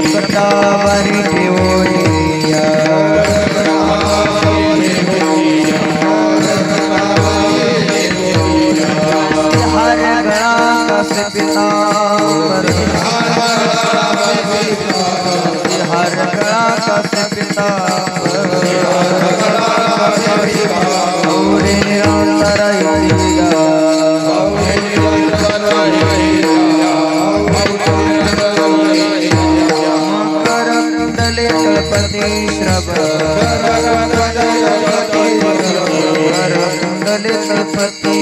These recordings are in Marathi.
रक्तावरी ठेवोनिया हर गणा कस पितांबर हर गणा कस पितांबर और निरंतर कुंडली तलपति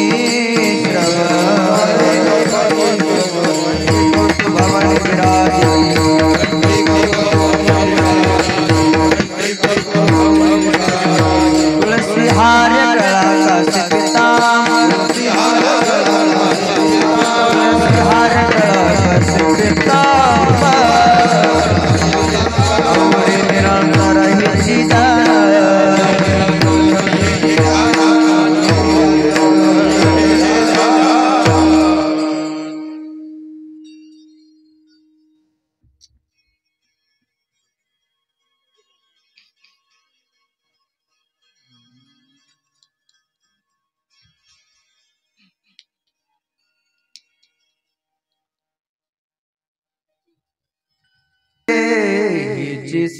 भवन विराज तुलसी हार गला कस पितांबर हार गला कस पितांबर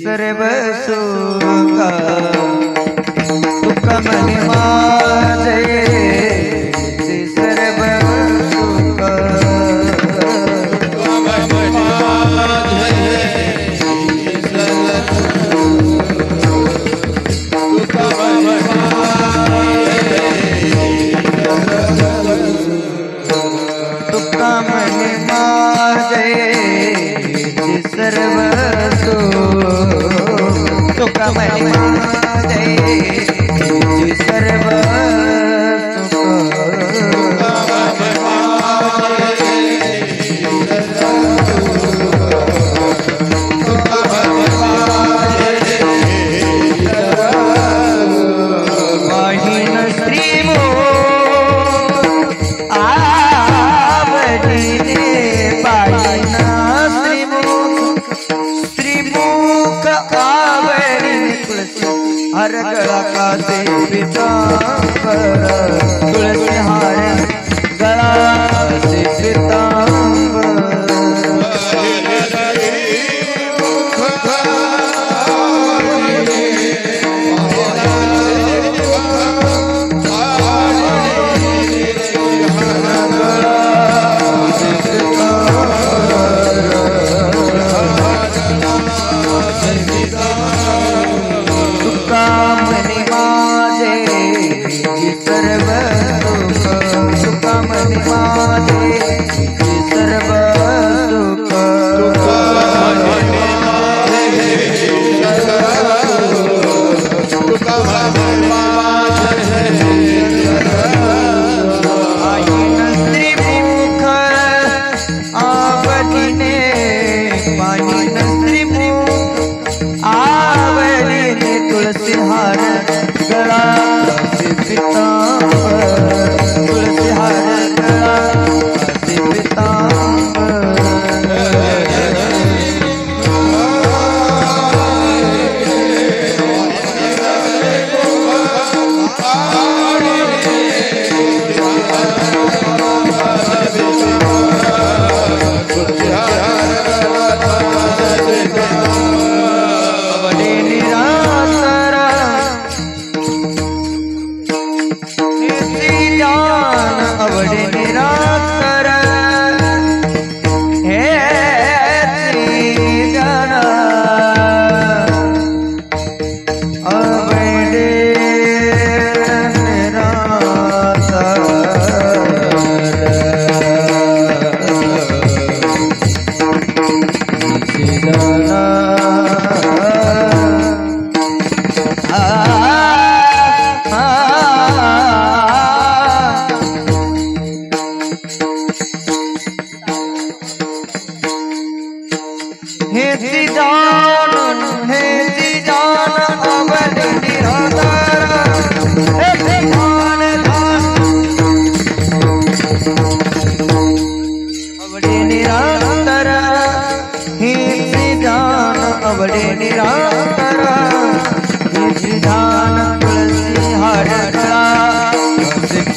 सर्व सुख दुख महिमा जय सर्व सुख दुख महिमा जय सर्व सुख महिमा जय सर्व वाहिन स्त्री आवडीने वाहिन श्रीमुख आवडीने हर गला कासे पीतांबर तुलसी हार गला से पीतांबर तुलसी हार गला से पीतांबर तुलसी हार गला से पीतांबर अवडे निराकर हे जान अवडे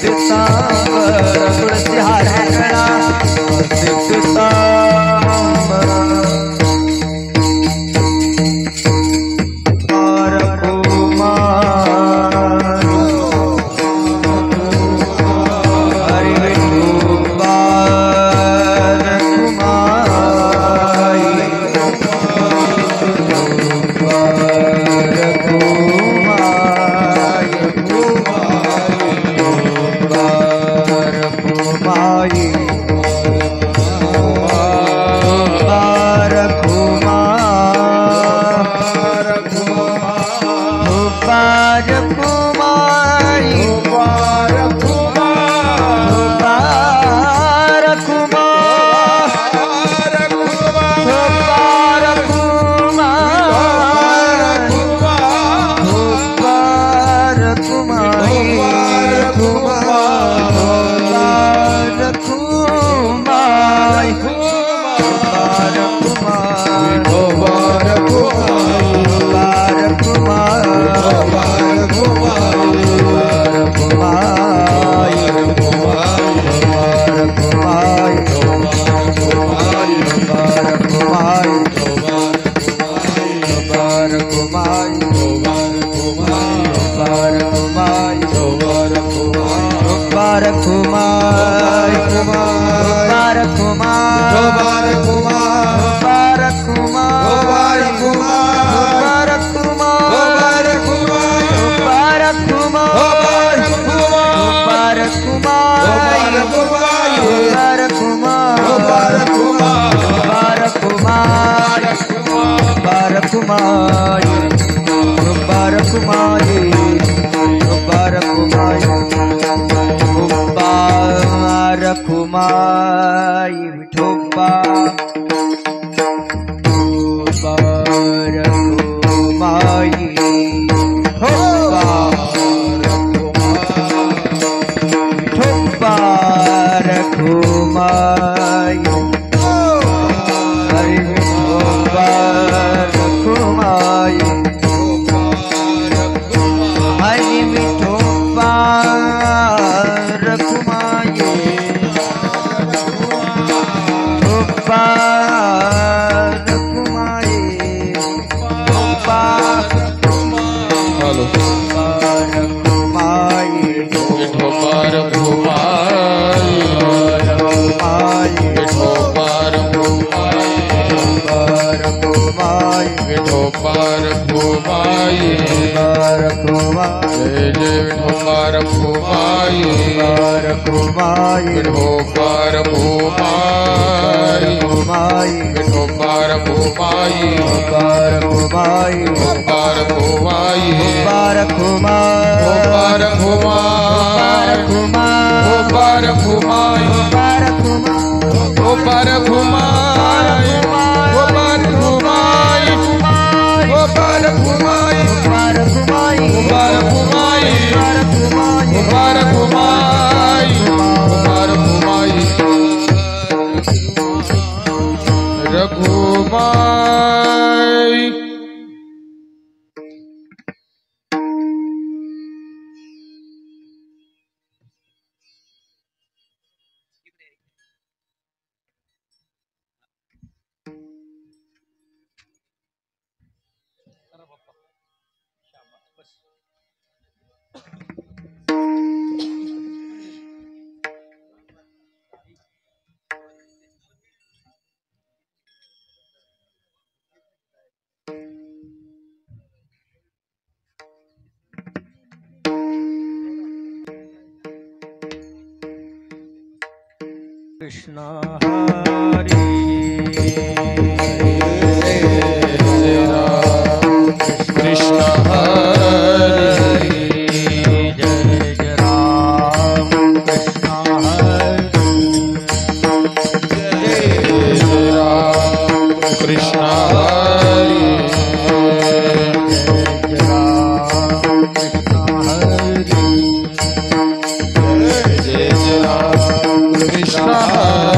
पीतांबर तुलसी हार गळा तुळसी पीतांबर कुमाई Vithoba कुमाई Vithoba कुमाई Hari Vithoba कुमाई Hari Vithoba कुमाई Krishna Hari Krishna Hari Jai Jai Ram Krishna Hari Jai Jai Ram Krishna Hari Jai Jai Ram Krishna Hari Jai Jai Ram Krishna Hari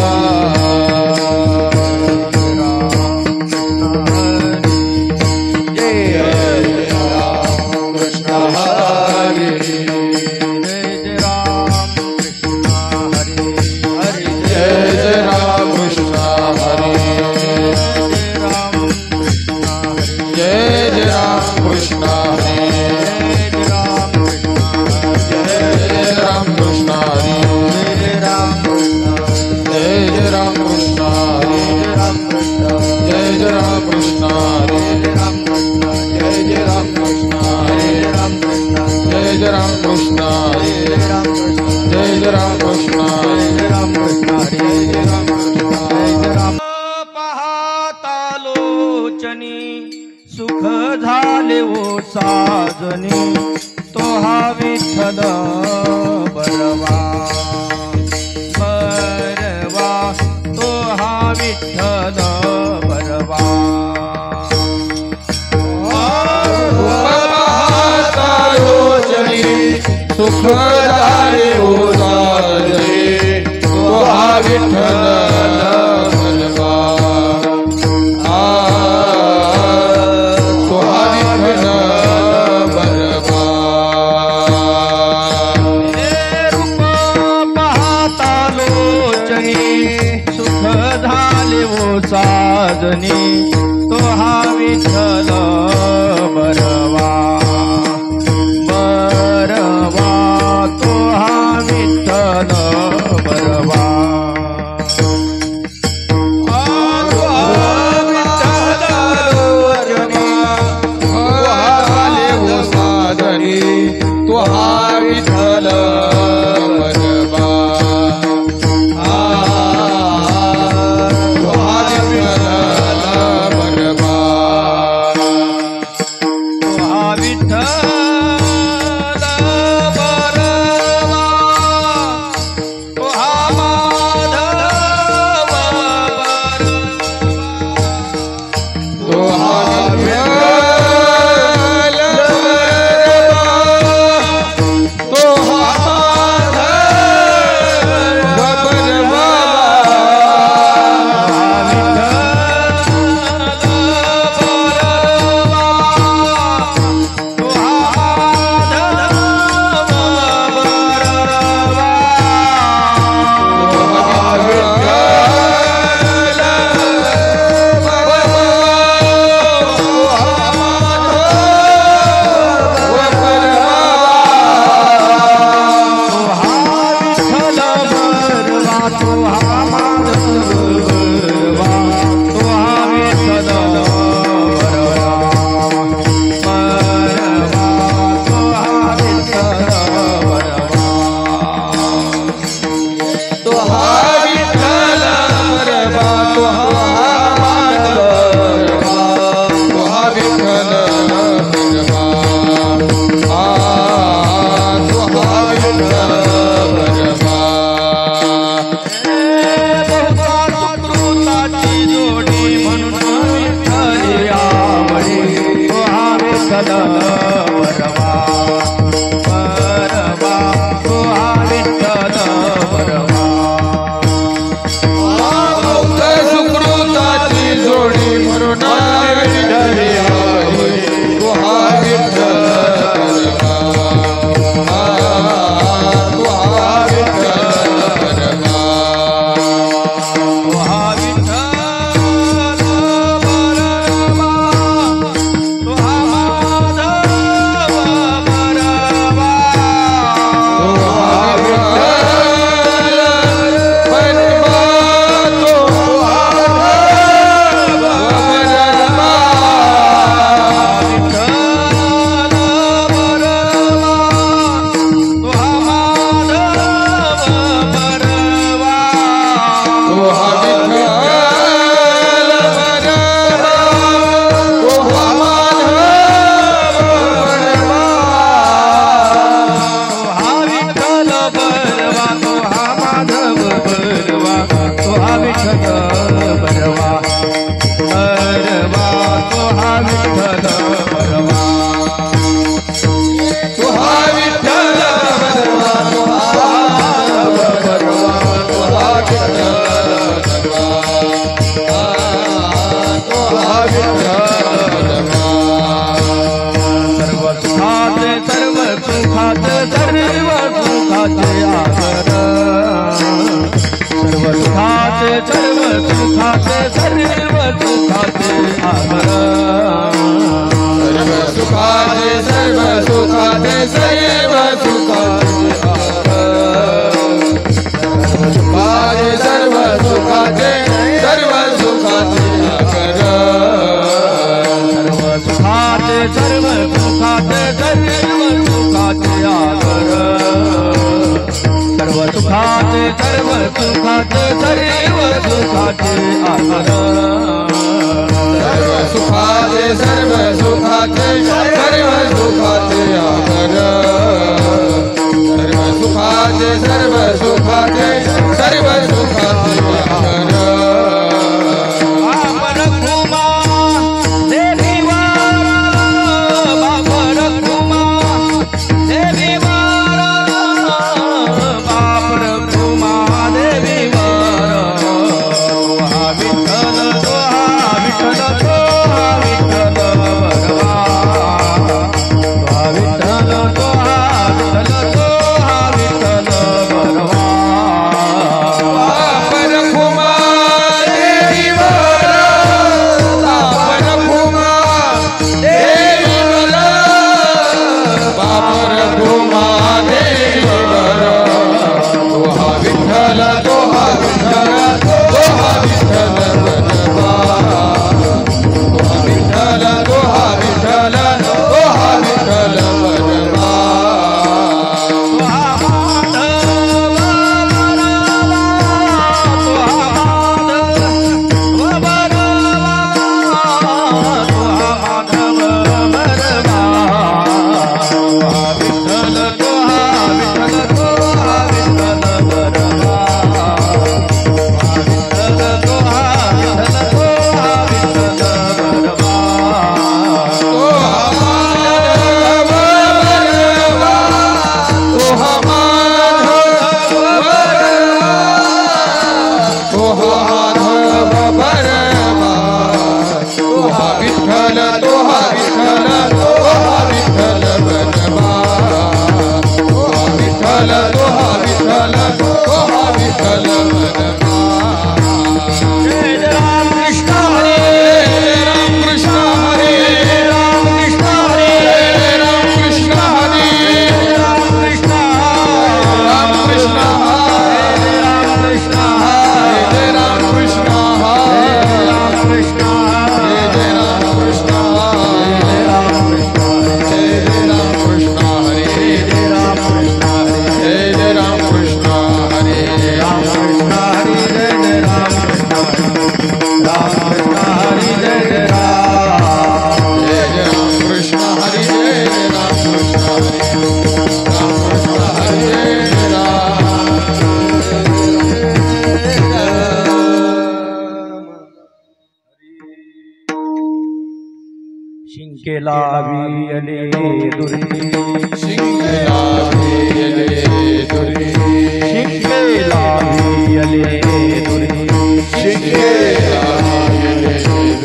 Ram Krishna Hari जय राम कृष्ण जय राम कृष्ण हरी जय राम कृष्ण जय राम कृष्ण हरी जय राम कृष्ण जय राम कृष्ण हरी जय राम कृष्ण जय राम कृष्ण हरी जय राम कृष्ण जय राम पाहता लोचनी सुख झाले ओ साजनी तो हा विठ्ठल बरवा बरवा तो हा विठ्ठल बरवा पाहता लोचनी सुख झाले ओ साजनी तो हा विठ्ठल बरवा तो हा विठ्ठल बरवा हे रूप पाहता लोचनी सुख झाले ओ साजनी तो हा विठ्ठल बरवा बरवा तो हा विठ्ठल बरवा तो हा विठ्ठल बरवा तो हा विठ्ठल बरवा तो हा विठ्ठल बरवा तो हा माधव तो हा विठ्ठल तो हा बरवा सर्व सुखाचे सर्व सुखाचे सर्व सुखाचे सर्व सुखाचे आधार सर्व सुखाचे सर्व सुखाचे सर्व सुखाचे आगर सर्व सुखाचे सर्व सुखाचे सर्व सुखाचे आगर बापर घुमा देवीवर बापर घुमा देवीवर बापर घुमा देवीवर तोहा विठ्ठल तोहा विठ्ठल तोहा विठ्ठल भगवा तोहा विठ्ठल तोहा विठ्ठल तोहा विठ्ठल भगवा बापर घुमा देवीवर बापर घुमा देवीवर बापर घुमा देवीवर तोहा विठ्ठल तोहा विठ्ठल तोहा विठ्ठल बनवा तोहा विठ्ठल तोहा विठ्ठल तोहा विठ्ठल बनवा विठ्ठल तोहा विठ्ठल तोहा विठ्ठल बनवा तोहा विठ्ठल तोहा विठ्ठल तोहा विठ्ठल बनवा जय राम कृष्ण हरे राम कृष्ण हरे राम कृष्ण हरे राम कृष्ण हरे राम कृष्ण राम कृष्ण राम कृष्ण जय राम कृष्ण राम कृष्ण जय राम कृष्ण जय राम कृष्ण हरे जय राम कृष्ण हरे जय राम कृष्ण हरे राम कृष्ण हरे जय जय राम कृष्ण राम कृष्ण हरे जय जय राम जय राम कृष्ण हरे जय राम कृष्ण हरे राम कृष्ण हरे जय राम शिंकेला वियले दुर्गी शिंगला भेले दुर्गी शिंकेला वियले दुर्गी शिंगला भेले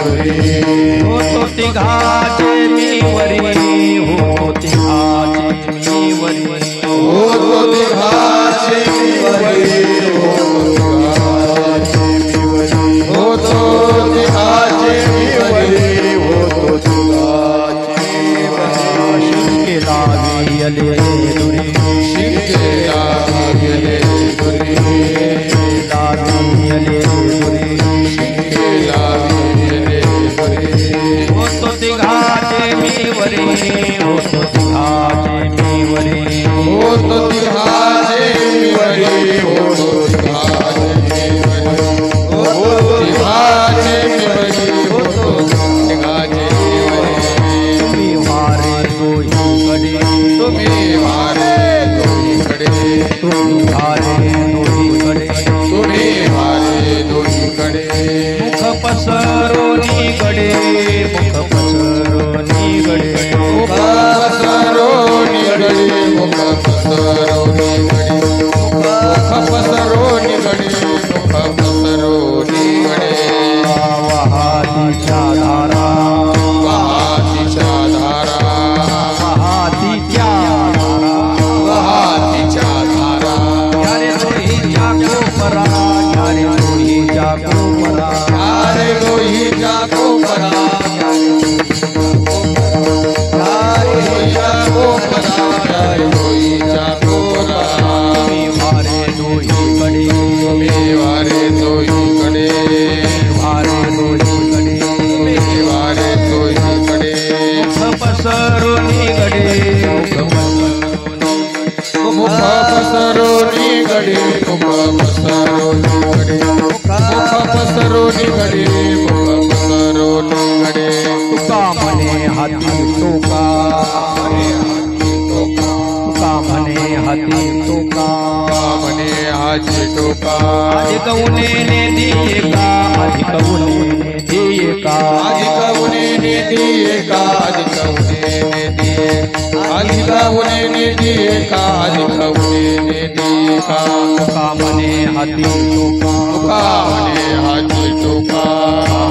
दुर्गी होतो तिघाचे मी वरी होतो तिघाचे मी वरी हो तो दिघाचे वरी हो तो दिघाचे वरी हो तो दिघाचे वरी शिंकेला निघडे मुख पसरो निघडे मुख पसरो निघडे मुख पसरो निघडे तुका म्हणे हाती टोका तुका म्हणे हाती टोका म्हणे हाती टोका अधिक उन्हेने दिये का अधिक उन्हेने दिये का अधिक उन्हेने दिये का अधिक उन्हेने दिये अधिक उन्हेने दिये का अधिक उन्हेने दिये का तुका म्हणे हाती टोका तुका म्हणे हाती टोका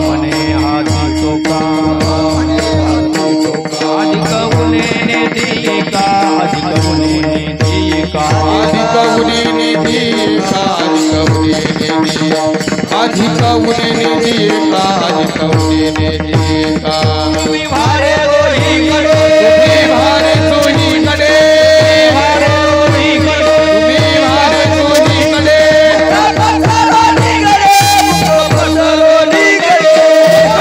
म्हणे हाती टोका अधिक उन्हेने दिये का अधिक उन्हेने दिये का अधिक उन्हेने दिये का अधिक उन्हेने दिये अधिक उन्हेने दिये का अधिक उन्हेने दिये का तुम्ही भारे दोही कडे तुम्ही भारे दोही कडे भारे दोही कडे तुम्ही भारे दोही कडे पसरो निघडे मुख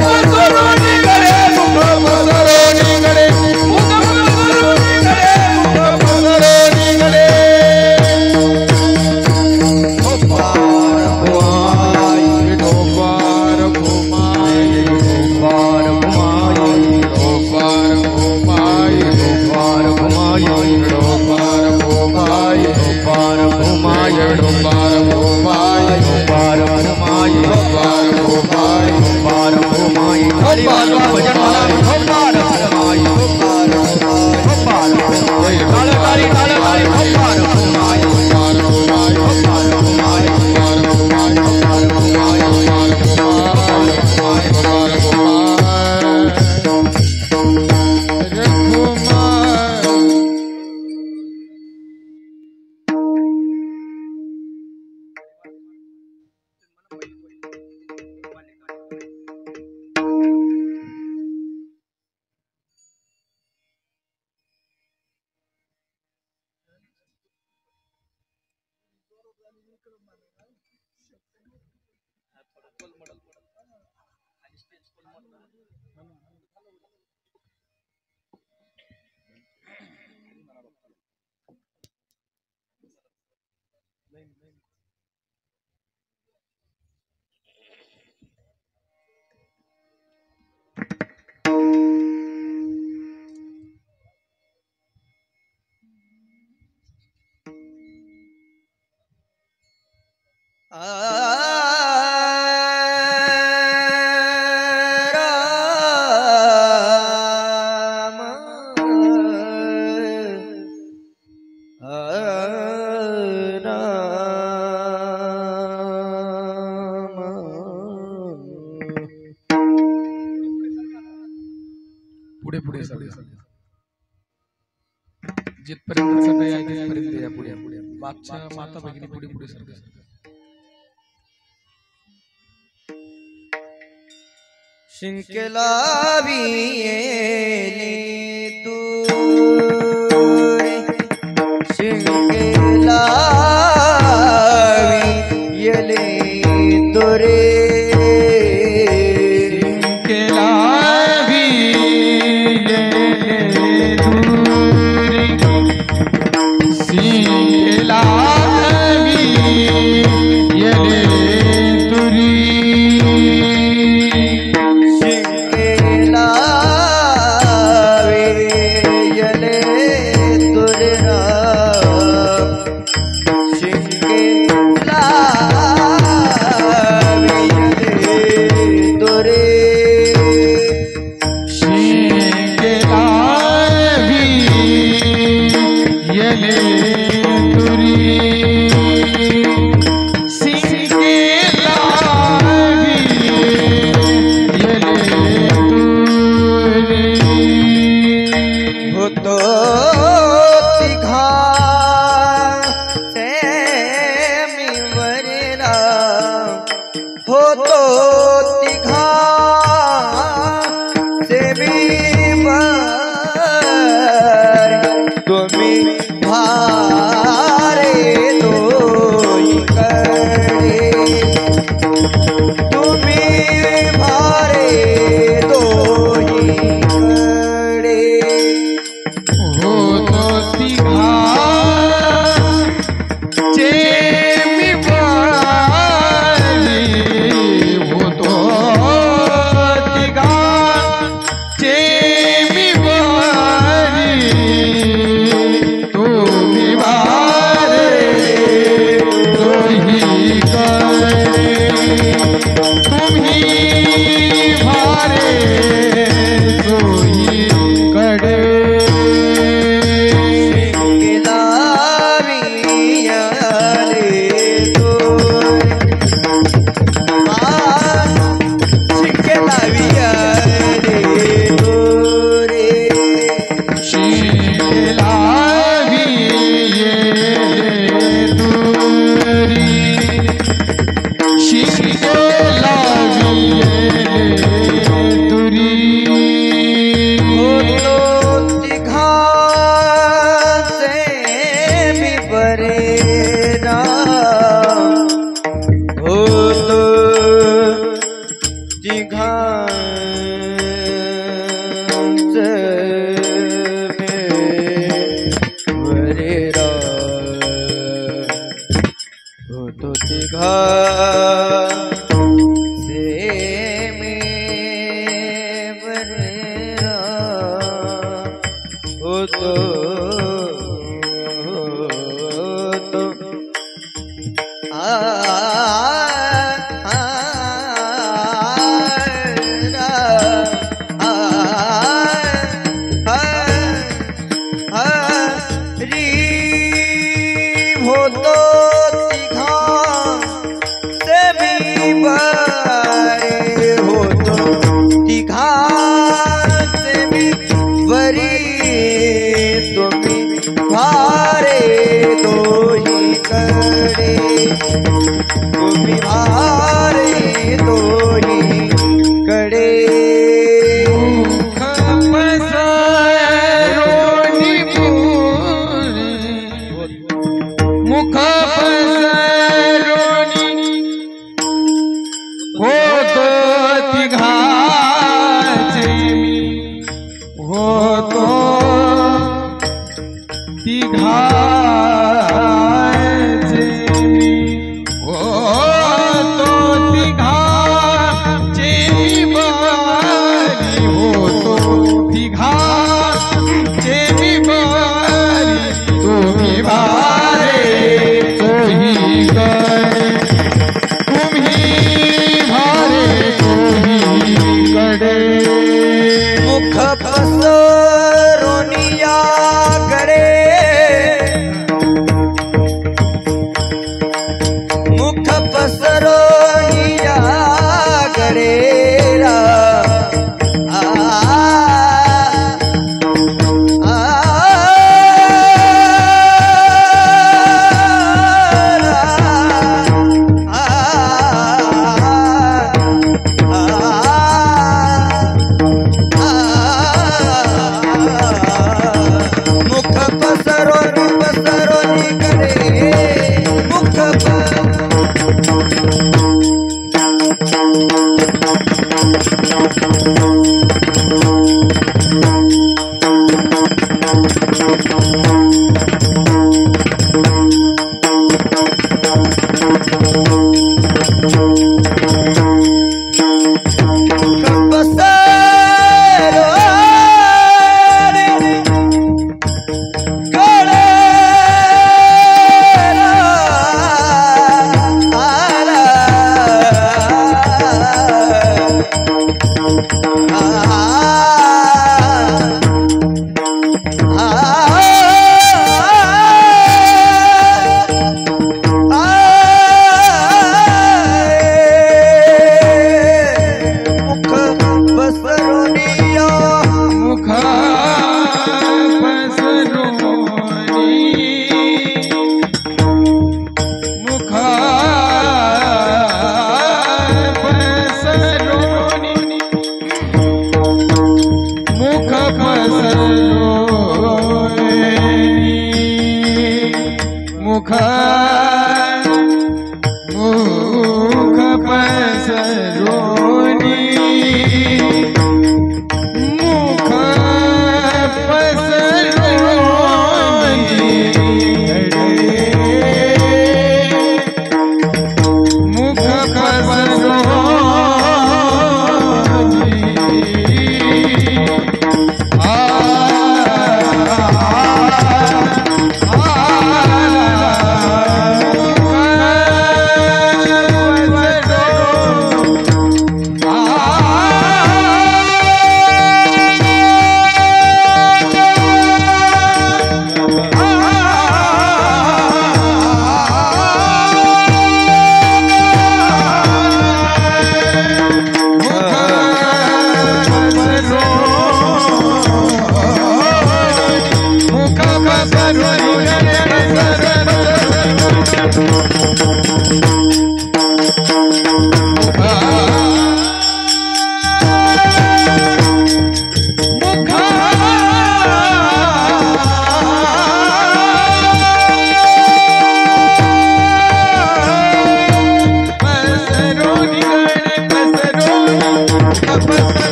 पसरो निघडे पसरो निघडे मुख पसरो निघडे मुख पसरो निघडे मुख पसरो निघडे पार घुमाई पार घुमाई पार घुमाई पार घुमाई पार घुमाई पार घुमाई पार घुमाई पार पार घुमाई घुमाई पार घुमाई पार घुमाई हरि बोल भजन वाला पार घुमाई पार घुमाई ताल ताली पार घुमाई पार घुमाई पार घुमाई पार घुमाई पार घुमाई पार घुमाई पुढे पुढे जिथपर्यंत सगळे आहे तिथपर्यंत या पुढे मागच्या माता भगिनी पुढे पुढे सगळे शिंकेला वियेली तू शिंकेला वियेली तुरे केला केला येले तुरी शिंकेला वियेली तुरे शिंकेला वियेली तुरे केला येले होतो तिघा मी वरेला होतो तिघा मी वर तुम्ही भारे दोईकडे तुम्ही भारे दोईकडे होतो तिघा चे हो तो तिघा से में बरेरा हो तो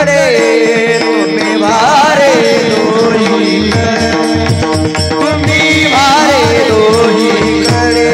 कडे तुम्ही भारे दोही तुम्ही भारे दोही कडे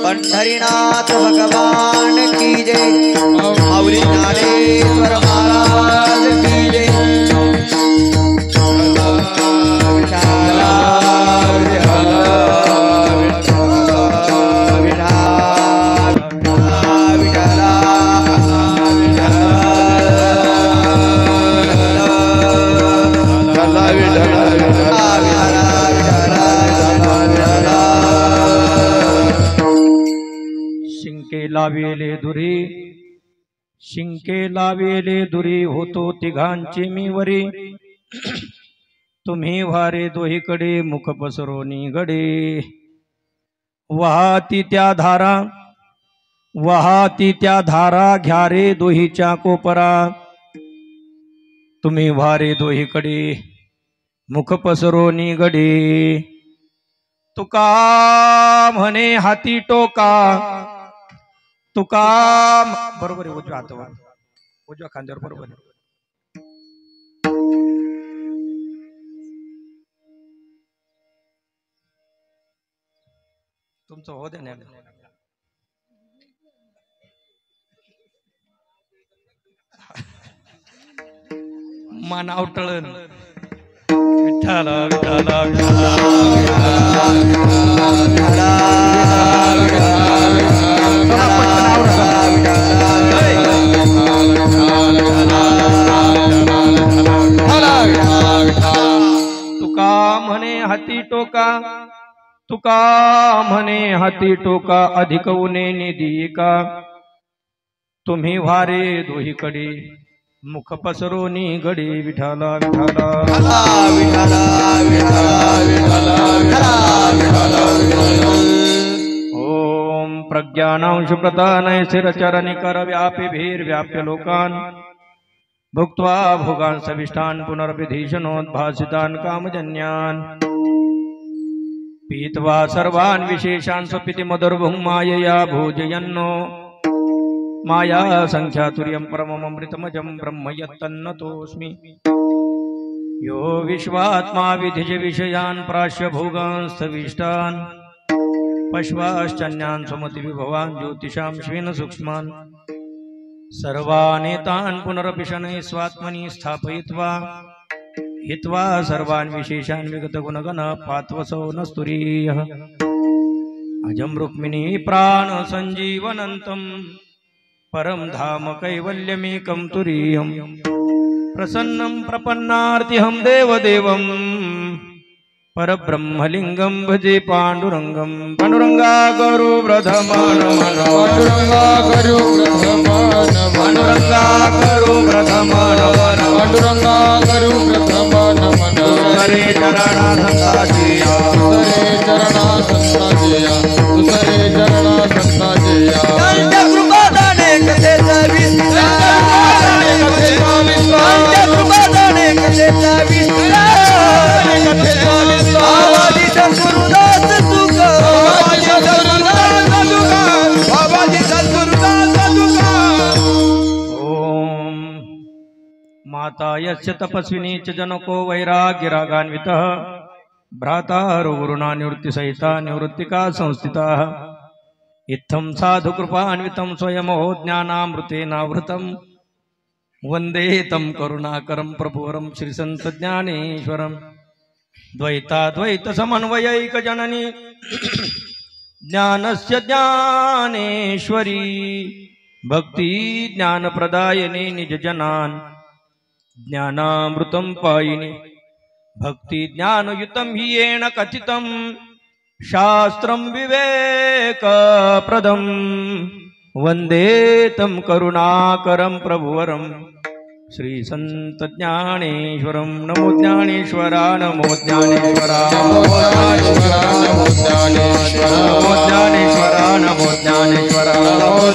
पंढरीनाथ भगवान की जय, माऊली ज्ञानेश्वर महाराज की जय। लावेले दुरी शिंके लावेले दुरी होतो तिघांची मी वरी तुम्ही वारे दोहीकडे मुख पसरोनी गडे वाहती त्या धारा घ्या रे दोहीच्या कोपरा तुम्ही वारे दोहीकडे मुख पसरोनी गडे तुका म्हणे हाती टोका तुका बरोबर आहे उजव्या हातावर उजव्या खांद्यावर बरोबर आहे तुमचं हो द्या मान आवटळण विठ्ठला विठ्ठला तुका म्हणे हाती टोका तुका म्हणे हाती टोका अधिक उने निधी का तुम्ही वारे दोहीकडे मुख पसरोनी गडे विठाला विठाला ओम प्रज्ञानांश प्रधानय शिरचरणी कर व्यापी भीर व्याप्य लोकान भुक्त्वा भोगान सविष्टान पुनर्विधीशनोद्भासितान कामजन्यान पीत्वा सर्वान् विशेषान् स्वपिति मधुर्भुं मायया भोजयन्नो माया संख्यातुर्यं परममृतमजं ब्रह्म यत्तन्नतोऽस्मि यो विश्वात्मा विधिज विषयान् प्राश्य भोगांस्तविष्टान् पश्वाश्चन्यान् स्वमति विभवान् ज्योतिषां श्वेन सूक्ष्मान् सर्वानेतान् पुनरपि शनैः स्वात्मनि स्थापयित्वा हित्वा सर्वान् विशेषान् विगत गुणगण पात्वसो नस्तुरीयः अजं रुक्मिणी प्राण संजीवनन्तं परं धाम कैवल्यमेकं तुरीयं प्रसन्नं प्रपन्नार्तिहं देवदेवं परब्रह्मलिंगं भजे पाण्डुरंगं पाण्डुरंगा गुरु प्रथमान पाण्डुरंगा गुरु प्रथमान पाण्डुरंगा गुरु प्रथमान पाण्डुरंगा गुरु प्रथमान हरे चरणा संताजिया हरे चरणा संताजिया हरे चरणा संताजिया त्यांच्या कृपादाने कथेचा विस्तार त्यांच्या कृपादाने कथेचा विस्तार बाबाजी सद्गुरुदास तुका बाबाजी सद्गुरुदास तुका ओम माता यस्य तपस्विनी च जनको वैराग्यरागान्वितः भ्राता गुरुणा निवृत्तिसहिता निवृत्तिका संस्थिताः इत्थं साधुकृपान्वितं स्वयमहो ज्ञानामृतेनावृतं वन्दे तं करुणाकरं प्रभुवरं श्रीसन्तज्ञानेश्वरम् द्वैताद्वैतसमन्वयैकजननी ज्ञानस्य ज्ञानेश्वरी भक्ति ज्ञानप्रदायिनी निजजनान् ज्ञानामृतं पायिनी भक्ति ज्ञानयुतं हि येन कथितं शास्त्रं विवेकप्रदं वन्दे तं करुणाकरं प्रभुवरं श्रीसन्तज्ञानेश्वरं नमो ज्ञानेश्वरा नमो ज्ञानेश्वरा नमो ज्ञानेश्वरा नमो ज्ञानेश्वरा नमो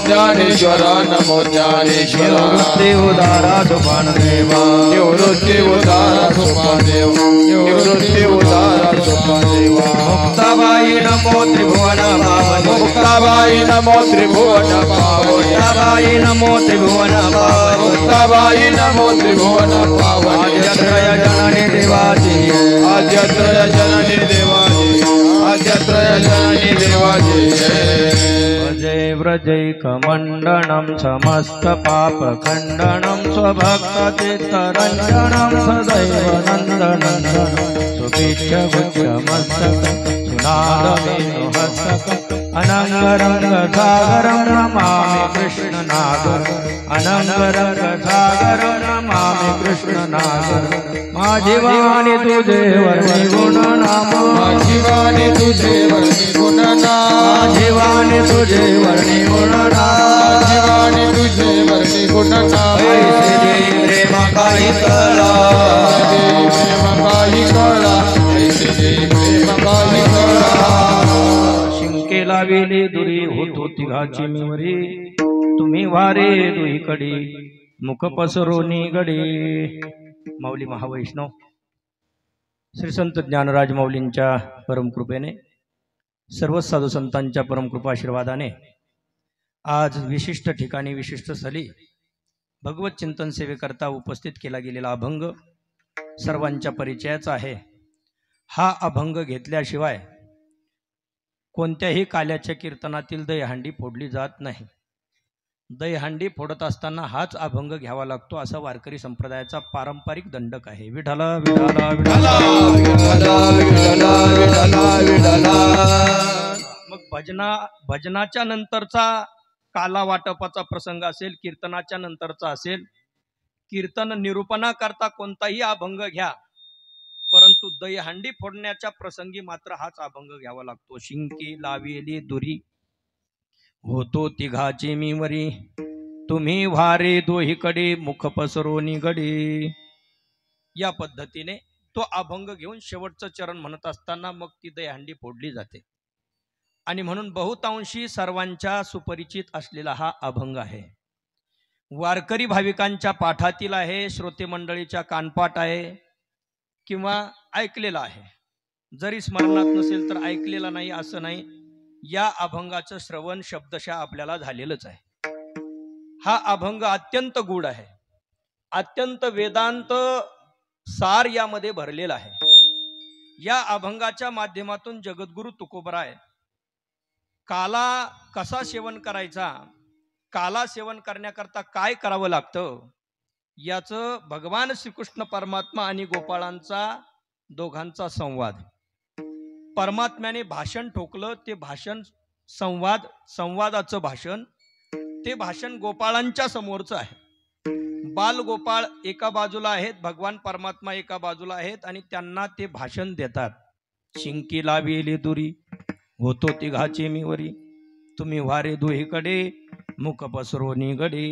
ज्ञानेश्वरा नमो ज्ञानेश्वरा निवृत्ति उदारा सुपानदेवा निवृत्ति उदारा सुपानदेवा निवृत्ति उदारा सुपानदेवा मुक्ताबाई नमो त्रिभुवन पावनी मुक्ताबाई नमो त्रिभुवन पावनी मुक्ताबाई नमो त्रिभुवन पावनी मुक्ताबाई नमो त्रिभुवन पावनी आद्यत्रय जननी देवाची आद्यत्रय जननी देवाची आद्यत्रय जननी देवाची जय व्रजैकमण्डनं समस्त पापखण्डनं स्वभक्तचित्तरञ्जनं सदैव नन्दनन्दनं सुपीठभुजमस्तकं सुनादवेणुहस्तकम् अनङ्गरङ्गसागरं नमामि कृष्णनागरम् अनङ्गरङ्गसागरं नमामि कृष्णनागरम् माझी वाणी तुझे वर्णी गुण नाम माझी वाणी तुझे वर्णी गुण गुणना जीवाने तुझे वर्णी गुणना जीवाने तुझे वर्णी गुणना ऐसे दे प्रेम काही कळा प्रेम काही कळा ऐसे दे प्रेम काही कळा शिंके लाविले दुरी होतो तिघाची मिवरी तुम्ही वारे दुईकडे मुख पसरोनी गडे. माऊली महावैष्णव श्री संत ज्ञानराज माऊलींच्या परमकृपेने सर्व साधू संतांच्या परमकृपा आशीर्वादाने आज विशिष्ट ठिकाणी विशिष्ट स्थली भगवत चिंतन सेवेकरता उपस्थित केला गेलेला अभंग सर्वांच्या परिचयाचा आहे. हा अभंग घेतल्याशिवाय कोणत्याही काल्याच्या कीर्तनातील दहीहंडी फोडली जात नाही. दहीहंडी फोडत असताना हाच अभंग घ्यावा लागतो असा वारकरी संप्रदायाचा पारंपरिक दंडक आहे. विठाला विठाला विठाला. मग भजनाच्या नंतरचा काला वाटपाचा प्रसंग असेल, कीर्तनाच्या नंतरचा असेल, कीर्तन निरूपणा करता कोणताही अभंग घ्या, परंतु दहीहंडी फोडण्याच्या प्रसंगी मात्र हाच अभंग घ्यावा लागतो. शिंके लावेली दुरी होतो तिघाची मिवरी तुम्ही वारे दोहीकडे मुख पसरोनी गडे. या पद्धतीने तो अभंग घेऊन शेवटचं चरण म्हणत असताना मग ती दहीहंडी फोडली जाते. आणि म्हणून बहुतांशी सर्वांच्या सुपरिचित असलेला हा अभंग आहे. वारकरी भाविकांच्या पाठातील आहे, श्रोते मंडळीच्या कानपाठ आहे किंवा ऐकलेला आहे. जरी स्मरणात नसेल तर ऐकलेला नाही असं नाही. या अभंगाचं श्रवण शब्दशः आपल्याला झालेलंच आहे. हा अभंग अत्यंत गूढ आहे, अत्यंत वेदांत सार यामध्ये भरलेला आहे. या अभंगाच्या माध्यमातून जगद्गुरु तुकोबराय काला कसा सेवन करायचा, काला सेवन करण्याकरता काय करावं लागतं, याचं भगवान श्रीकृष्ण परमात्मा आणि गोपाळांचा दोघांचा संवाद. परमात्म्याने भाषण ठोकलं, ते भाषण संवादाचं भाषण, ते भाषण गोपाळांच्या समोरचं आहे. बाल गोपाळ एका बाजूला आहेत, भगवान परमात्मा एका बाजूला आहेत आणि त्यांना ते भाषण देतात. शिंकी लावेली दुरी होतो तिघाची मिवरी तुम्ही वारे दोहीकडे मुख पसरोनी गडे.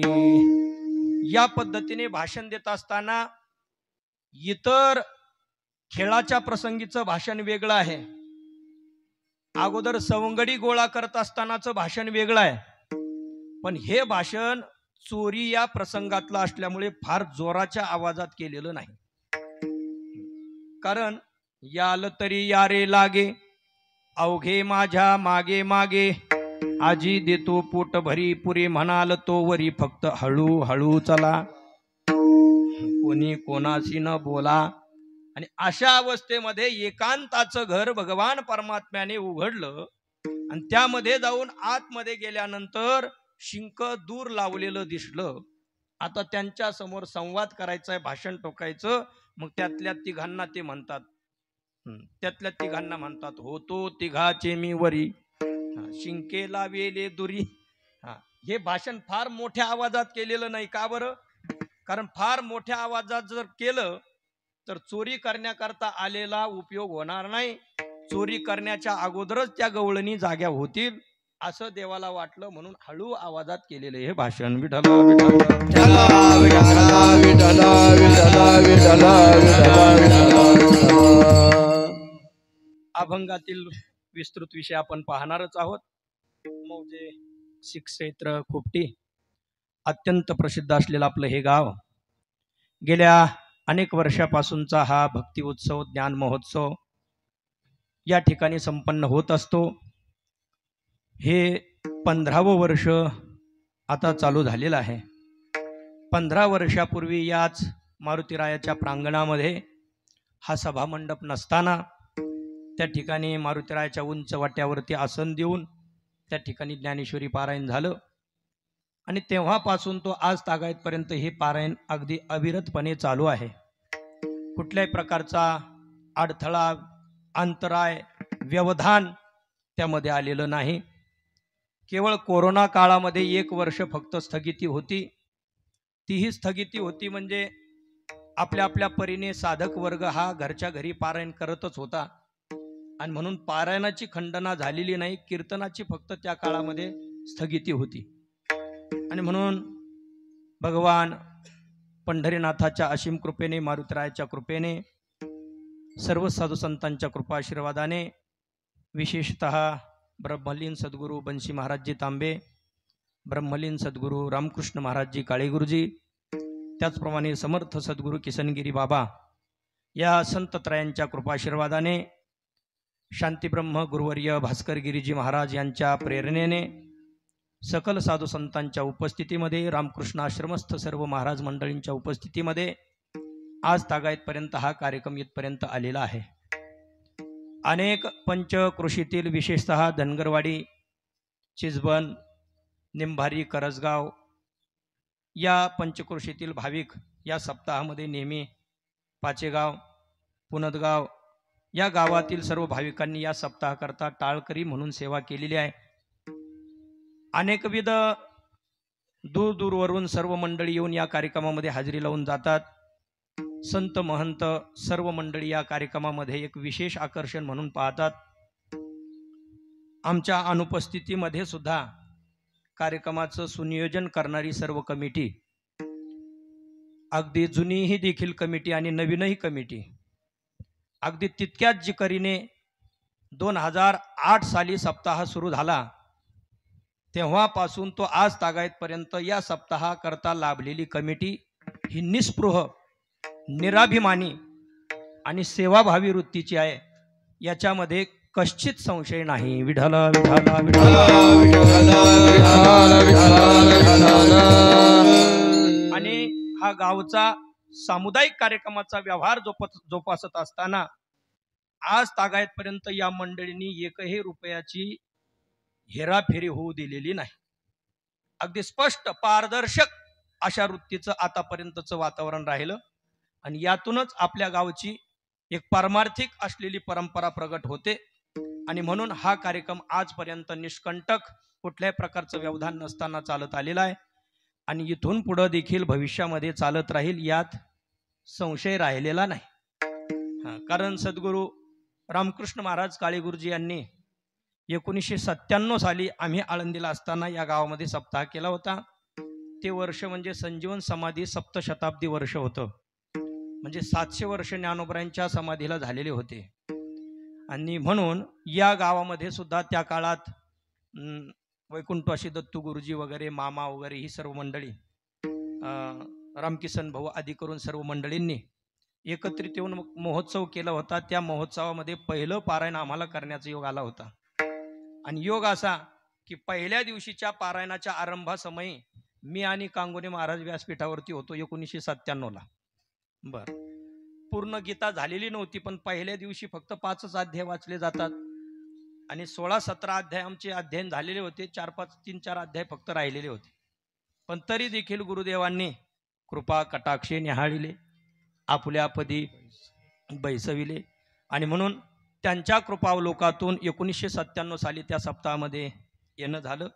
या पद्धतीने भाषण देत असताना इतर खेळाच्या प्रसंगीचं भाषण वेगळं आहे, अगोदर सवंगडी गोळा करत असतानाचं भाषण वेगळं आहे. पण हे भाषण चोरी या प्रसंगातलं असल्यामुळे फार जोराच्या आवाजात केलेलं नाही. कारण याल तरी यारे लागे अवघे माझ्या मागे मागे आजी देतो पोट भरी पुरी म्हणाल तो वरी फक्त हळू हळू चला कोणी कोणाशी न बोला. आणि अशा अवस्थेमध्ये एकांताचं घर भगवान परमात्म्याने उघडलं आणि त्यामध्ये जाऊन आतमध्ये गेल्यानंतर शिंक दूर लावलेलं दिसलं. आता त्यांच्या समोर संवाद करायचा आहे, भाषण टोकायचं. मग त्यातल्या तिघांना ते म्हणतात, होतो तिघाचे मी वरी शिंके लावेले दुरी. हे भाषण फार मोठ्या आवाजात केलेलं नाही. का बरं? कारण फार मोठ्या आवाजात जर केलं तर चोरी करण्याकरता आलेला उपयोग होणार नाही. चोरी करण्याच्या अगोदरच त्या गवळणी जाग्या होतील असं देवाला वाटलं, म्हणून हळू आवाजात केलेलं हे भाषण. विठला अभंगातील विस्तृत विषय आपण पाहणारच आहोत. मौजे शीख क्षेत्र खोपटी अत्यंत प्रसिद्ध असलेलं आपलं हे गाव गेल्या अनेक वर्षापासूनचा हा भक्ती उत्सव, ज्ञान महोत्सव या ठिकाणी संपन्न होत असतो. हे 15वं वर्ष आता चालू झालेलं आहे. 15 वर्षापूर्वी याच मारुतीरायाच्या प्रांगणामध्ये हा सभामंडप नसताना त्या ठिकाणी मारुतीरायाच्या उंच वाट्यावरती आसन देऊन त्या ठिकाणी ज्ञानेश्वरी पारायण झालं. आणि तेव्हापासून तो आज तागायतपर्यंत हे पारायण अगदी अविरतपणे चालू आहे. कुठल्याही प्रकारचा अडथळा, अंतराय, व्यवधान त्यामध्ये आलेलं नाही. केवळ कोरोना काळामध्ये 1 वर्ष फक्त स्थगिती होती. तीही स्थगिती होती म्हणजे आपल्या आपल्या परीने साधक वर्ग हा घरच्या घरी पारायण करतच होता. आणि म्हणून पारायणाची खंडना झालेली नाही, कीर्तनाची फक्त त्या काळामध्ये स्थगिती होती. आणि म्हणून भगवान पंढरीनाथाच्या असीम कृपेने, मारुतीरायाच्या कृपेने, सर्व साधू संतांच्या कृपा आशीर्वादाने, विशेषतः ब्रह्मलीन सद्गुरू बंशी महाराजजी तांबे, ब्रह्मलीन सद्गुरू रामकृष्ण महाराजजी काळेगुरुजी, त्याचप्रमाणे समर्थ सद्गुरू किसनगिरी बाबा या संतत्रयांच्या कृपा आशीर्वादाने, शांतीब्रह्म गुरुवर्य भास्कर गिरीजी महाराज यांच्या प्रेरणेने, सकल साधू संतांच्या उपस्थितीमध्ये, रामकृष्ण आश्रमस्थ सर्व महाराज मंडळींच्या उपस्थितीमध्ये आज तागायतपर्यंत हा कार्यक्रम इथपर्यंत आलेला आहे. अनेक पंचकृषीतील विशेषतः धनगरवाडी, चिजबन, निंभारी, करसगाव या पंचकृषीतील भाविक या सप्ताहामध्ये नेहमी पाचेगाव, पुनदगाव या गावातील सर्व भाविकांनी या सप्ताहाकरता टाळकरी म्हणून सेवा केलेली आहे. अनेकविध दूरदूरवरून सर्व मंडळी येऊन या कार्यक्रमामध्ये हजेरी लावून जातात. संत महंत सर्व मंडळी या कार्यक्रमामध्ये एक विशेष आकर्षण म्हणून पाहतात. आमच्या अनुपस्थितीमध्ये सुद्धा कार्यक्रमाचं सुनियोजन करणारी सर्व कमिटी, अगदी जुनीही देखील कमिटी आणि नवीनही कमिटी, अगदी तितक्याच जिकरीने 2008 साली सप्ताह सुरू झाला तेव्हापासून तो आज तागायतपर्यंत या सप्ताहाकरता लाभलेली कमिटी ही निस्पृह, निराभिमानी आणि सेवाभावी वृत्तीची आहे, याच्यामध्ये कश्चित संशय नाही. विठ्ठल विठ्ठल विठ्ठल. आणि हा गावचा सामुदायिक कार्यक्रमाचा व्यवहार जोपासत असताना आज तागायतपर्यंत या मंडळींनी एकही रुपयाची हेराफेरी होऊ दिलेली नाही. अगदी स्पष्ट पारदर्शक अशा वृत्तीचं आतापर्यंतचं वातावरण राहिलं आणि यातूनच आपल्या गावची एक पारमार्थिक असलेली परंपरा प्रगट होते. आणि म्हणून हा कार्यक्रम आजपर्यंत निष्कंटक, कुठल्याही प्रकारचं व्यवधान नसताना चालत आलेला आहे आणि इथून पुढं देखील भविष्यामध्ये चालत राहील, यात संशय राहिलेला नाही. कारण सद्गुरू रामकृष्ण महाराज काळेगुरुजी यांनी 1997 साली आम्ही आळंदीला असताना या गावामध्ये सप्ताह केला होता. ते वर्ष म्हणजे संजीवन समाधी सप्तशताब्दी वर्ष होतं, म्हणजे 700 वर्ष ज्ञानोबरायांच्या समाधीला झालेले होते. आणि म्हणून या गावामध्ये सुद्धा त्या काळात वैकुंठवासी दत्तू गुरुजी वगैरे, मामा वगैरे ही सर्व मंडळी, रामकिसन भाऊ आदी करून सर्व मंडळींनी एकत्रित येऊन महोत्सव केला होता. त्या महोत्सवामध्ये पहिलं पारायण आम्हाला करण्याचा योग आला होता. आणि योग असा की पहिल्या दिवशीच्या पारायणाच्या आरंभासमयी मी आणि कांगोने महाराज व्यासपीठावरती होतो 1997ला. बरं, पूर्ण गीता झालेली नव्हती, पण पहिल्या दिवशी फक्त 5च अध्याय वाचले जातात आणि 16-17 अध्याय आमचे अध्ययन झालेले होते. 3-4 अध्याय फक्त राहिलेले होते. पण तरी देखील गुरुदेवांनी कृपा कटाक्षे निहाळिले, आपल्यापदी बैसविले. आणि म्हणून त्यांच्या कृपावलोकातून 1997 साली त्या सप्ताहामध्ये येणं झालं.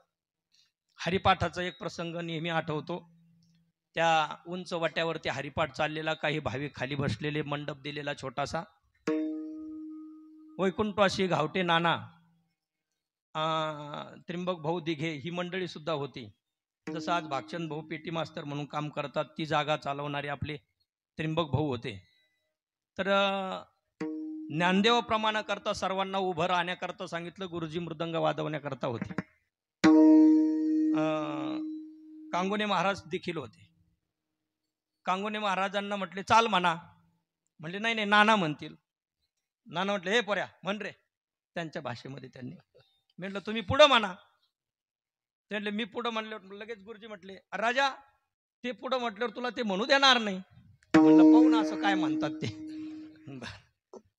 हरिपाठाचा एक प्रसंग नेहमी आठवतो. त्या उंच वाट्यावरती हरिपाठ चाललेला, काही भाविक खाली बसलेले, मंडप दिलेला छोटासा. वैकुंठवासी घावटे नाना, त्रिंबक भाऊ दिघे ही मंडळी सुद्धा होती. जसं आज भागचंद भाऊ पेटी मास्तर म्हणून काम करतात, ती जागा चालवणारे आपले त्रिंबक भाऊ होते. तर ज्ञानदेव प्रमाणाकरता सर्वांना उभं राहण्याकरता सांगितलं. गुरुजी मृदंग वाजवण्याकरता होते. कांगोने महाराज देखील होते. कांगोने महाराजांना म्हटले चाल म्हणा. म्हणले नाही नाही, नाना म्हणतील. नाना म्हटले हे पोऱ्या म्हण रे, त्यांच्या भाषेमध्ये. त्यांनी म्हटलं तुम्ही पुढं म्हणा. ते म्हटले मी पुढं म्हणलं. लगेच गुरुजी म्हटले राजा, ते पुढं म्हटल्यावर तुला ते म्हणू देणार नाही. म्हणलं पाहू ना असं काय म्हणतात ते.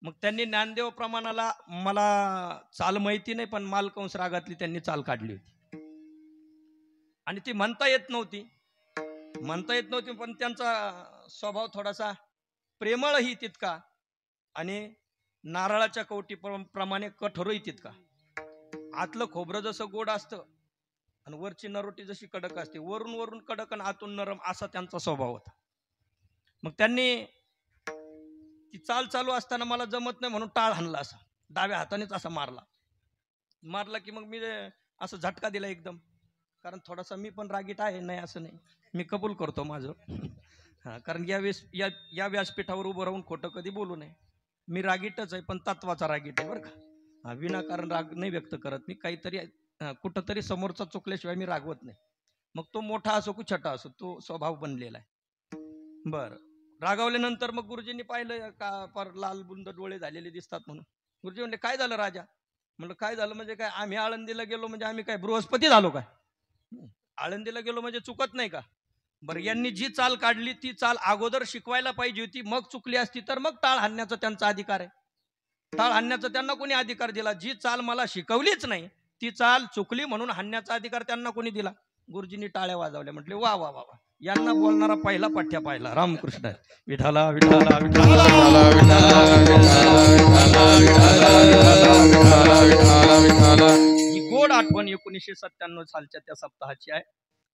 मग त्यांनी ज्ञानदेव प्रमाणाला, मला चाल माहिती नाही, पण मालकंस रागातली त्यांनी चाल काढली होती आणि ती म्हणता येत नव्हती. पण त्यांचा स्वभाव थोडासा प्रेमळही तितका आणि नारळाच्या कवटी प्रमाणे कठोरही तितका. आतलं खोबरं जसं गोड असतं आणि वरची नरोटी जशी कडक असते, वरून वरून कडक आणि आतून नरम, असा त्यांचा स्वभाव होता. मग त्यांनी ती चाल चालू असताना मला जमत नाही म्हणून टाळ हाणला असा. डाव्या हातानेच असा मारला की मग मी असं झटका दिला एकदम, कारण थोडासा मी पण रागीट आहे, नाही असं नाही, मी कबूल करतो माझं. हा, कारण या व्यासपीठावर उभं राहून खोटं कधी बोलू नये. मी रागीटच आहे, पण तत्वाचा रागीट आहे बरं का. हा, विनाकारण राग नाही व्यक्त करत मी, काहीतरी कुठंतरी समोरचा चुकल्याशिवाय मी रागवत नाही. मग तो मोठा असो की छोटा असो, तो स्वभाव बनलेला आहे. बरं, रागावल्यानंतर मग गुरुजींनी पाहिलं का फार लाल बुंद डोळे झालेले दिसतात म्हणून. गुरुजी म्हणले काय झालं राजा? म्हणलं काय झालं म्हणजे काय, आम्ही आळंदीला गेलो म्हणजे आम्ही काय बृहस्पती झालो काय? आळंदीला गेलो म्हणजे चुकत नाही का? बरं, यांनी जी चाल काढली ती चाल अगोदर शिकवायला पाहिजे होती, मग चुकली असती तर मग टाळ हाणण्याचा त्यांचा अधिकार आहे. टाळ हाणण्याचा त्यांना कोणी अधिकार दिला? जी चाल मला शिकवलीच नाही ती चाल चुकली म्हणून हाणण्याचा अधिकार त्यांना कोणी दिला? गुरुजींनी टाळ्या वाजवल्या, म्हटले वा वा वा वा, यांना बोलणारा पहिला पठ्या पाहिला. रामकृष्ण विठाला विठाला विठाला ही गोड आठवण 1997 सालच्या त्या सप्ताहाची आहे.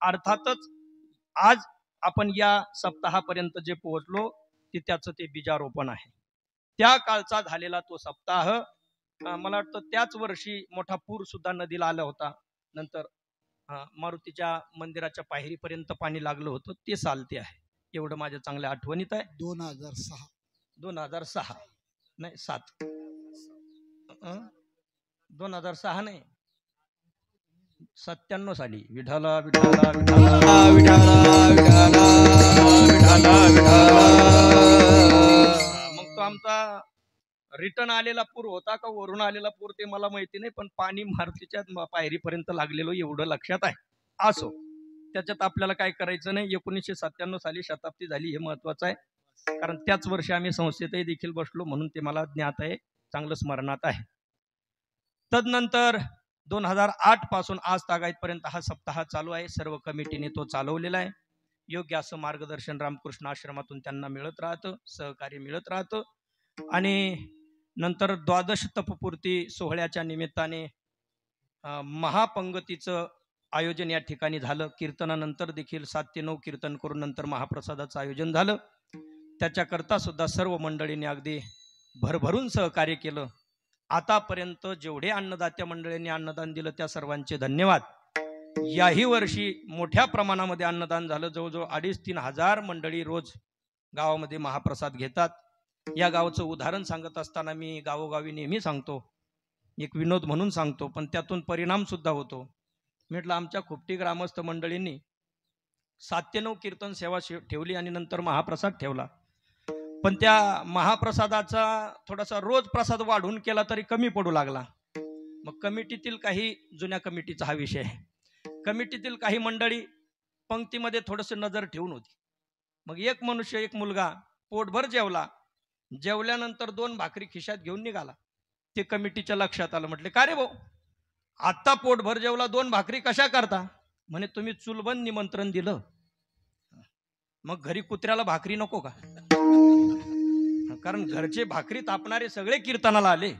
अर्थातच आज आपण या सप्ताहापर्यंत जे पोहोचलो त्याचं ते बीजारोपण आहे. त्या काळचा झालेला तो सप्ताह, मला वाटतं त्याच वर्षी मोठा पूर सुद्धा नदीला आला होता. नंतर मारुतीच्या मंदिराच्या पायरीपर्यंत पाणी लागलं होतं, ते साल ते आहे. एवढं माझ्या चांगल्या आठवणीत आहे. 2006 नाही 7 2006 नाही 97 साली. विठाला विठाला विठाला मग तो आमचा रिटर्न आलेला पूर होता का वरून आलेला पूर ते मला माहिती नाही, पण पाणी मारुतीच्या पायरीपर्यंत लागलेलो एवढं लक्षात आहे. असो, त्याच्यात आपल्याला काय करायचं नाही. 1997 साली शताब्दी झाली हे महत्वाचं आहे, कारण त्याच वर्षी आम्ही संस्थेतही देखील बसलो म्हणून ते मला ज्ञात आहे, चांगलं स्मरणात आहे. तदनंतर 2008 पासून आज तागायतपर्यंत हा सप्ताह चालू आहे. सर्व कमिटीने तो चालवलेला आहे. योग्य असं मार्गदर्शन रामकृष्ण आश्रमातून त्यांना मिळत राहतं, सहकार्य मिळत राहतं. आणि नंतर द्वादश तपपूर्ती सोहळ्याच्या निमित्ताने महापंगतीचं आयोजन या ठिकाणी झालं. कीर्तनानंतर देखील 7 ते 9 कीर्तन करून नंतर महाप्रसादाचं आयोजन झालं. त्याच्याकरता सुद्धा सर्व मंडळींनी अगदी भरभरून सहकार्य केलं. आतापर्यंत जेवढे अन्नदात्या मंडळींनी अन्नदान दिलं त्या सर्वांचे धन्यवाद. याही वर्षी मोठ्या प्रमाणामध्ये अन्नदान झालं. जवळजवळ 2,500-3 हजार मंडळी रोज गावामध्ये महाप्रसाद घेतात. या गावचं उदाहरण सांगत असताना मी गावोगावी नेहमी सांगतो, एक विनोद म्हणून सांगतो, पण त्यातून परिणाम सुद्धा होतो. म्हटलं आमच्या खुपटी ग्रामस्थ मंडळींनी 7 ते 9 कीर्तन सेवा ठेवली आणि नंतर महाप्रसाद ठेवला. पण त्या महाप्रसादाचा थोडासा रोज प्रसाद वाढून केला तरी कमी पडू लागला. मग कमिटीतील काही, जुन्या कमिटीचा हा विषय आहे, कमिटीतील काही मंडळी पंक्तीमध्ये थोडंसं नजर ठेवून होती. मग एक मनुष्य, एक मुलगा पोटभर जेवला, जेवल्यानंतर 2 भाकरी खिशात घेऊन निघाला. ते कमिटीच्या लक्षात आलं. म्हटले का रे भाऊ, आता पोटभर जेवला 2 भाकरी कशा करता? म्हणे तुम्ही चुलबंद निमंत्रण दिलं, मग घरी कुत्र्याला भाकरी नको का? कारण घरचे भाकरी तापणारे सगळे कीर्तनाला आले,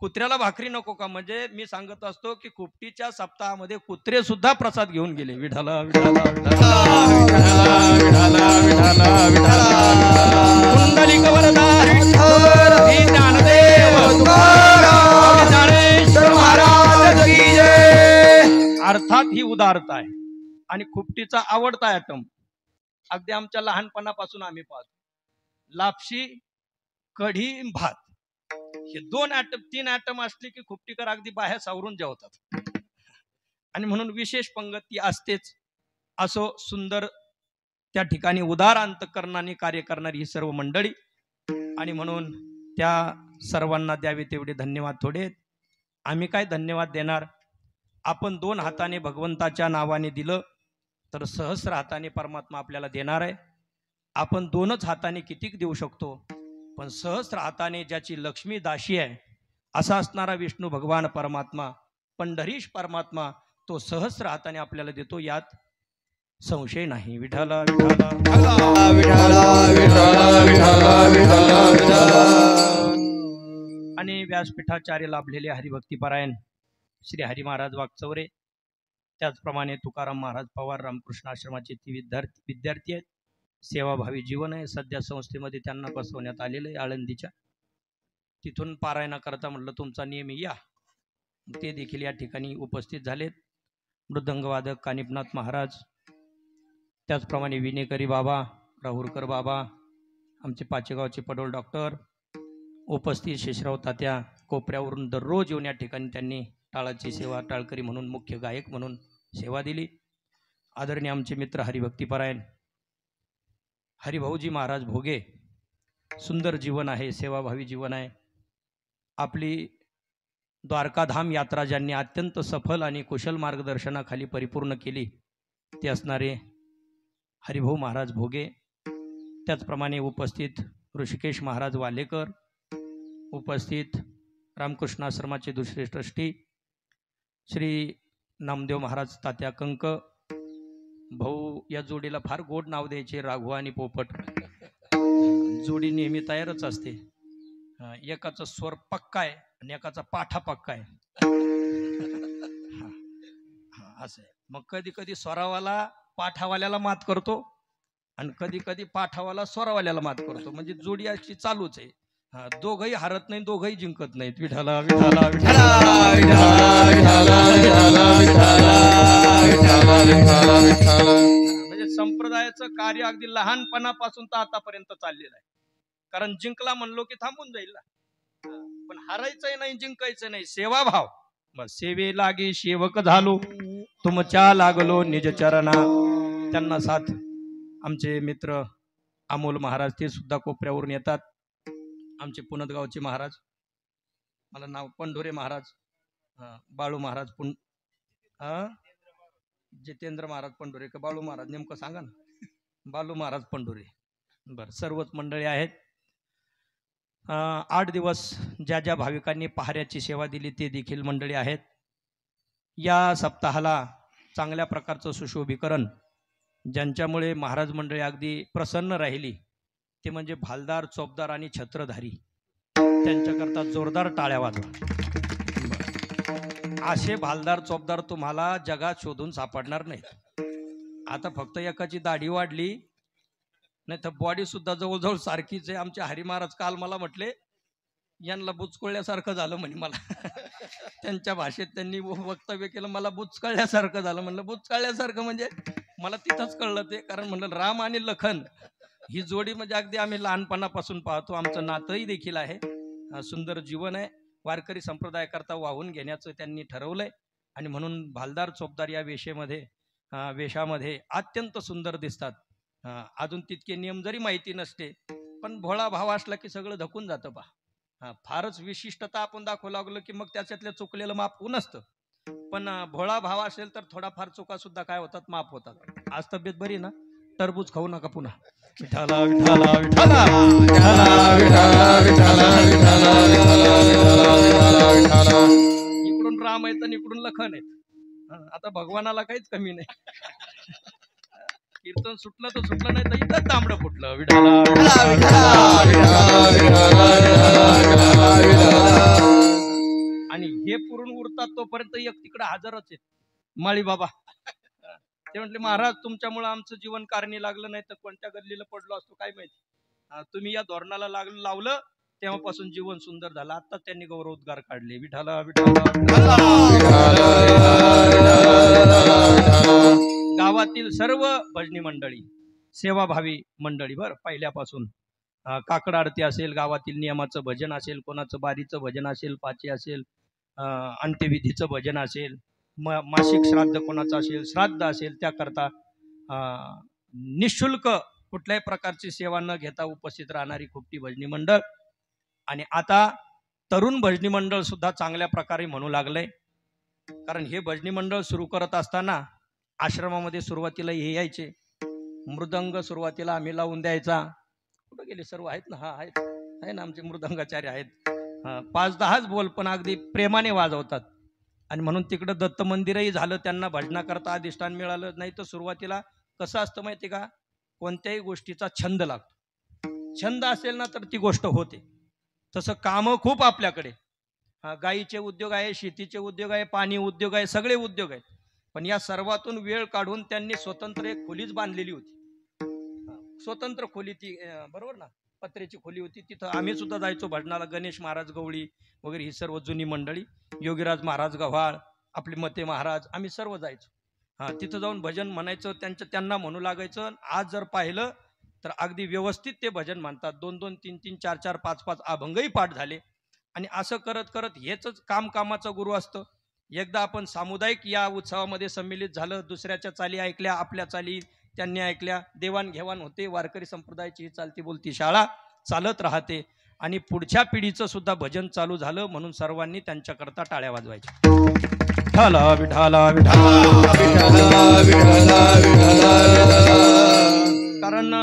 कुत्र्याला भाकरी नको का? म्हणजे मी सांगत असतो की खुपटीच्या सप्ताहामध्ये कुत्रे सुद्धा प्रसाद घेऊन गेले. विठाला विठाला कुंडलिक वरदारी ज्ञानदेव तुकाराम ज्ञानेश्वर महाराज की जय. अर्थात ही उदारता आहे. आणि खुपटीचा आवडता आयटम अगदी आमच्या लहानपणापासून आम्ही पाहतो, लापशी, कढी, भात. हे 2 आयटम 3 आयटम असले की खुपटीकर अगदी बाहेर सावरून जेवतात. आणि म्हणून विशेष पंगती असतेच. असो, सुंदर त्या ठिकाणी उदार अंतकरणाने कार्य करणारी ही सर्व मंडळी, आणि म्हणून त्या सर्वांना द्यावे तेवढे धन्यवाद थोडे. आम्ही काय धन्यवाद देणार? आपण 2 हाताने भगवंताच्या नावाने दिलं तर सहस्र हाताने परमात्मा आपल्याला देणार आहे. आपण 2च हाताने कितीक देऊ शकतो, पण सहस्र हाताने ज्याची लक्ष्मी दाशी आहे असा असणारा विष्णू भगवान परमात्मा, पंढरीश परमात्मा, तो सहस्र हाताने आपल्याला देतो, यात संशय नाही. विठाला विठाला आणि व्यासपीठाचार्य लाभलेले हरिभक्तीपरायण श्री हरी महाराज वागचौरे, त्याचप्रमाणे तुकाराम महाराज पवार रामकृष्ण आश्रमाचे ती विद्यार्थी आहेत. सेवाभावी जीवन आहे. सध्या संस्थेमध्ये त्यांना बसवण्यात आलेलं आहे आळंदीच्या. तिथून पारायणाकरता म्हटलं तुमचा नेहमी या, ते देखील या ठिकाणी उपस्थित झालेत. मृदंगवादक कानिपनाथ महाराज, त्याचप्रमाणे विनेकरी बाबा, राहुरकर बाबा, आमचे पाचेगावचे पडोल डॉक्टर उपस्थित, शेषराव तात्या कोपऱ्यावरून दररोज येऊन या ठिकाणी त्यांनी टाळाची सेवा, टाळकरी म्हणून, मुख्य गायक म्हणून सेवा दिली. आदरणीय आमचे मित्र हरिभक्तीपरायण हरिभाऊजी महाराज भोगे, सुंदर जीवन आहे, सेवाभावी जीवन आहे. आपली द्वारकाधाम यात्रा ज्यांनी अत्यंत सफल आणि कुशल मार्गदर्शनाखाली परिपूर्ण केली ते असणारे हरिभाऊ महाराज भोगे. त्याचप्रमाणे उपस्थित ऋषिकेश महाराज वालेकर, उपस्थित रामकृष्ण आश्रमाचे दुसरे ट्रस्टी श्री नामदेव महाराज तात्या कंक भाऊ. या जोडीला फार गोड नाव द्यायचे, राघू आणि पोपट. जोडी नेहमी तयारच असते. एकाचा स्वर पक्का आहे आणि एकाचा पाठा पक्का आहे. असं आहे. मग कधी कधी स्वरावाला पाठावाल्याला मात करतो आणि कधी कधी पाठावाला स्वरावाल्याला मात करतो. म्हणजे जोडी अशी चालूच आहे. दोघही हारत नाही, दोघही जिंकत नाहीत. विठाला विठाला विठाला म्हणजे संप्रदायाचं कार्य अगदी लहानपणापासून तर आतापर्यंत चाललेलं आहे. कारण जिंकला म्हणलो की थांबून जाईल ना, पण हारायचंय नाही, जिंकायचं नाही. सेवाभाव, बस सेवे लागे सेवक झालो, तुमच्या लागलो निज चरणा. त्यांना साथ आमचे मित्र अमोल महाराज, ते सुद्धा कोपऱ्यावरून येतात. आमचे पुनदगावचे महाराज, मला नाव पंढोरे महाराज, बाळू महाराज जितेंद्र महाराज पंढोरे का बाळू महाराज, नेमकं सांगा ना. बाळू महाराज पंढोरे. बरं, सर्वच मंडळी आहेत. 8 दिवस ज्या ज्या भाविकांनी पहाऱ्याची सेवा दिली ते देखील मंडळी आहेत. या सप्ताहाला चांगल्या प्रकारचं सुशोभीकरण ज्यांच्यामुळे महाराज मंडळी अगदी प्रसन्न राहिली ते म्हणजे भालदार, चोपदार आणि छत्रधारी. त्यांच्याकरता जोरदार टाळ्या वाजवा. असे भालदार, चोपदार तुम्हाला जगात शोधून सापडणार नाहीत. आता फक्त एकाची दाढी वाढली, नाही तर बॉडी सुद्धा जवळजवळ सारखीच आहे. आमचे हरी महाराज काल मला म्हटले यांना बुचकळल्यासारखं झालं म्हणे मला. त्यांच्या भाषेत त्यांनी वक्तव्य केलं, मला बुचकळल्यासारखं झालं. म्हणलं बुचकळल्यासारखं म्हणजे मला तिथंच कळलं ते. कारण म्हणलं राम आणि लखन ही जोडी म्हणजे अगदी आम्ही लहानपणापासून पाहतो. आमचं नातंही देखील आहे. सुंदर जीवन आहे. वारकरी संप्रदायाकरता वाहून घेण्याचं त्यांनी ठरवलंय आणि म्हणून भालदार, चोपदार या वेशामध्ये अत्यंत सुंदर दिसतात. अजून तितके नियम जरी माहिती नसते, पण भोळा भाव असला की सगळं धकून जातं. फारच विशिष्टता आपण दाखवू लागलो की मग त्याच्यातल्या चुकलेलं माफ नसतं. पण भोळा भाव असेल तर थोडाफार चुका सुद्धा काय होतात, माफ होतात. आज तब्येत बरी ना, टरबूज खाऊ नका पुन्हा. विठाला विठाला विठाला इकडून राम आहेत आणि इकडून लखन आहेत. आता भगवानाला काहीच कमी नाही. कीर्तन सुटलं तर सुटलं, नाही तर इथं तांबडं फुटलं. विठाला आणि हे पुरून उरतात तोपर्यंत एक तिकडे हजरच आहेत माळी बाबा. ते म्हटले महाराज तुमच्यामुळे आमचं जीवन कारणी लागलं, नाही तर कोणत्या गल्लीला पडलो असतो काय माहिती. तुम्ही या धोरणाला लावलं तेव्हापासून जीवन सुंदर झालं. आता त्यांनी गौरवोद्गार काढले. विठाला विठाला. गावातील सर्व भजनी मंडळी, सेवाभावी मंडळी, बरं पहिल्यापासून काकड आरती असेल, गावातील नियमाचं भजन असेल, कोणाचं बारीचं भजन असेल, पाची असेल, अंत्यविधीचं भजन असेल, मासिक श्राद्ध कोणाचं असेल, श्राद्ध असेल, त्याकरता निशुल्क कुठल्याही प्रकारची सेवा न घेता उपस्थित राहणारी खुपटी भजनी मंडळ. आणि आता तरुण भजनी मंडळ सुद्धा चांगल्या प्रकारे म्हणू लागलंय. कारण हे भजनी मंडळ सुरू करत असताना आश्रमामध्ये सुरुवातीला हे यायचे, मृदंग सुरुवातीला आम्ही लावून द्यायचा. कुठं गेले सर्व आहेत ना? हा आहेत, आहे ना, आमचे मृदंगाचार्य आहेत. 5-10 बोल पण अगदी प्रेमाने वाजवतात. आणि म्हणून तिकडं दत्त मंदिरही झालं, त्यांना भजनाकरता अधिष्ठान मिळालं. नाही तर सुरुवातीला कसं असतं माहिती का, कोणत्याही गोष्टीचा छंद लागतो. छंद असेल ना तर ती गोष्ट होते. तसं कामं खूप आपल्याकडे, गाईचे उद्योग आहे, शेतीचे उद्योग आहे, पाणी उद्योग आहे, सगळे उद्योग आहेत. पण या सर्वातून वेळ काढून त्यांनी स्वतंत्र एक खोलीच बांधलेली होती. स्वतंत्र खोली ती, बरोबर ना, पत्र्याची खोली होती, तिथं आम्ही सुद्धा जायचो भजनाला. गणेश महाराज गवळी वगैरे ही सर्व जुनी मंडळी, योगीराज महाराज गव्हाळ, आपले मते महाराज, आम्ही सर्व जायचो. तिथं जाऊन भजन म्हणायचं, त्यांना म्हणू लागायचं. आज जर पाहिलं तर अगदी व्यवस्थित ते भजन म्हणतात. 2-2, 3-3, 4-4, 5-5 अभंगही पाठ झाले. आणि असं करत करत हेच कामाचा गुरु असतं. एकदा आपण सामुदायिक या उत्सवामध्ये सम्मिलित झालं, दुसऱ्याच्या चाली ऐकल्या, आपल्या चाली त्यांनी ऐकल्या, देवाणघेवाण होते. वारकरी संप्रदायाची ही चालती बोलती शाळा चालत राहते. आणि पुढच्या पिढीचं सुद्धा भजन चालू झालं, म्हणून सर्वांनी त्यांच्याकरता टाळ्या वाजवायच्या. विठाला विठाला कारण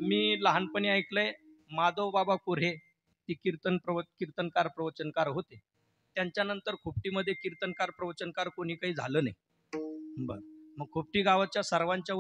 मी लहानपणी ऐकलंय, माधव बाबा कोऱ्हे ती कीर्तनकार प्रवचनकार होते. त्यांच्यानंतर खोपटीमध्ये कीर्तनकार प्रवचनकार कोणी काही झालं नाही. बर, मग खोपटी गावाच्या सर्वांच्या